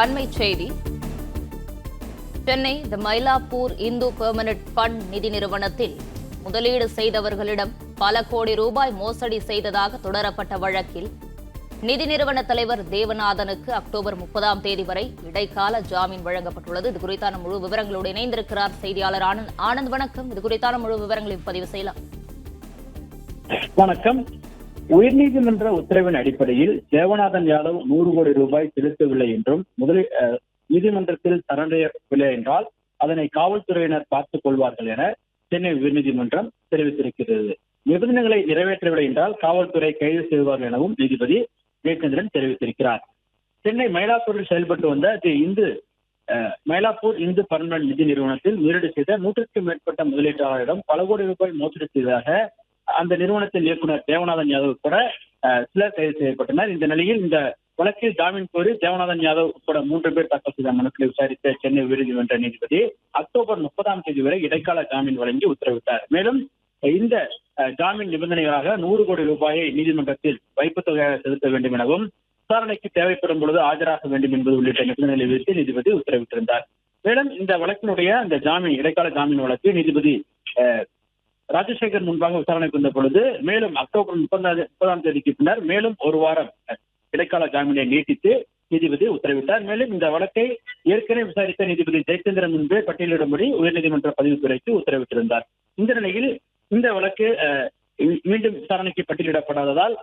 அண்மைச் செய்தி. சென்னை தி Mylapore Hindu permanent fund நிதி நிறுவனத்தில் முதலீடு செய்தவர்களிடம் பல கோடி ரூபாய் மோசடி செய்ததாக தொடரப்பட்ட வழக்கில் நிதி நிறுவன தலைவர் தேவநாதனுக்கு அக்டோபர் 30ஆம் தேதி வரை இடைக்கால ஜாமீன் வழங்கப்பட்டுள்ளது. இது குறித்தான முழு விவரங்களோடு இணைந்திருக்கிறார் செய்தியாளர் ஆனந்த். ஆனந்த், வணக்கம். இது குறித்தான முழு விவரங்களை பதிவு செய்யலாம். வணக்கம். உயர்நீதிமன்ற உத்தரவின் அடிப்படையில் தேவநாதன் யாதவ் 100 கோடி ரூபாய் செலுத்தவில்லை என்றும் நீதிமன்றத்தில் சரணடையவில்லை என்றால் அதனை காவல்துறையினர் பார்த்துக் கொள்வார்கள் என சென்னை உயர்நீதிமன்றம் தெரிவித்திருக்கிறது. நிபந்தனைகளை நிறைவேற்றவில்லை என்றால் காவல்துறை கைது செய்வார்கள் எனவும் நீதிபதி ஜெயச்சந்திரன் தெரிவித்திருக்கிறார். சென்னை மயிலாப்பூரில் செயல்பட்டு வந்த மயிலாப்பூர் இந்து பெர்மனன்ட் நிதி நிறுவனத்தில் முதலீடு செய்த 100க்கும் மேற்பட்ட முதலீட்டாளரிடம் பல கோடி ரூபாய் மோசடி செய்ததாக அந்த நிறுவனத்தின் இயக்குநர் தேவநாதன் யாதவ் உட்பட சிலர் கைது செய்யப்பட்டனர். இந்த நிலையில் இந்த வழக்கில் ஜாமீன் கோரி தேவநாதன் யாதவ் உட்பட 3 பேர் தாக்கல் செய்த மனுக்களை விசாரித்த சென்னை உயர்நீதிமன்ற நீதிபதி அக்டோபர் 30ஆம் தேதி வரை இடைக்கால ஜாமீன் வழங்கி உத்தரவிட்டார். மேலும் இந்த ஜாமீன் நிபந்தனைகளாக 100 கோடி ரூபாயை நீதிமன்றத்தில் வைப்புத் தொகையாக செலுத்த வேண்டும் எனவும் விசாரணைக்கு தேவைப்படும் பொழுது ஆஜராக வேண்டும் என்பது உள்ளிட்ட நிபந்தனைகளை விதித்து நீதிபதி உத்தரவிட்டிருந்தார். மேலும் இந்த வழக்கினுடைய அந்த இடைக்கால ஜாமீன் வழக்கு நீதிபதி ராஜசேகர் முன்பாக விசாரணைக்கு வந்த பொழுது மேலும் அக்டோபர் 30ஆம் தேதிக்கு பின்னர் மேலும் ஒரு வாரம் இடைக்கால ஜாமீனை நீட்டித்து நீதிபதி உத்தரவிட்டார். மேலும் இந்த வழக்கை ஏற்கனவே விசாரித்த நீதிபதி ஜெயச்சந்திரன் முன்பே பட்டியலிடும்படி உயர்நீதிமன்ற பதிவுத்துறைக்கு உத்தரவிட்டிருந்தார். இந்த நிலையில் இந்த வழக்கு மீண்டும் விசாரணைக்கு பட்டியலிடப்படாததால்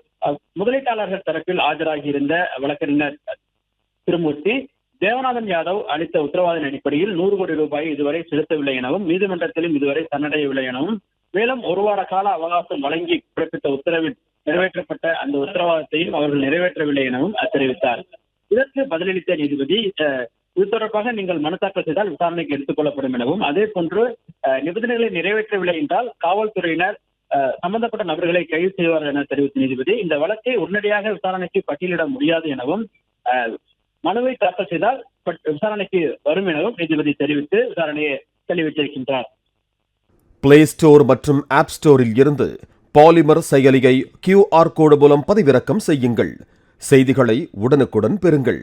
முதலீட்டாளர்கள் தரப்பில் ஆஜராகியிருந்த வழக்கறிஞர் திருமூர்த்தி தேவநாதன் யாதவ் அளித்த உத்தரவாதின் அடிப்படையில் 100 கோடி ரூபாயை இதுவரை செலுத்தவில்லை எனவும் நீதிமன்றத்திலும் இதுவரை சரணடையவில்லை எனவும் மேலும் ஒரு வார கால அவகாசம் வழங்கி பிறப்பித்த உத்தரவில் நிறைவேற்றப்பட்ட அந்த உத்தரவாதத்தையும் அவர்கள் நிறைவேற்றவில்லை எனவும் தெரிவித்தார். இதற்கு பதிலளித்த நீதிபதி இது தொடர்பாக நீங்கள் மனு தாக்கல் செய்தால் விசாரணைக்கு எடுத்துக் கொள்ளப்படும் எனவும் அதே போன்று நிபந்தனைகளை நிறைவேற்றவில்லை என்றால் காவல்துறையினர் சம்பந்தப்பட்ட நபர்களை கைது செய்வார்கள் என தெரிவித்த நீதிபதி இந்த வழக்கை உடனடியாக விசாரணைக்கு பட்டியலிட முடியாது எனவும் மனுவை தாக்கல் செய்தால் விசாரணைக்கு வரும் எனவும் நீதிபதி தெரிவித்து விசாரணையை தெளிவித்திருக்கின்றார். பிளே ஸ்டோர் மற்றும் ஆப் ஸ்டோரில் இருந்து பாலிமர் செயலியை QR கோடு மூலம் பதிவிறக்கம் செய்யுங்கள். செய்திகளை உடனுக்குடன் பெறுங்கள்.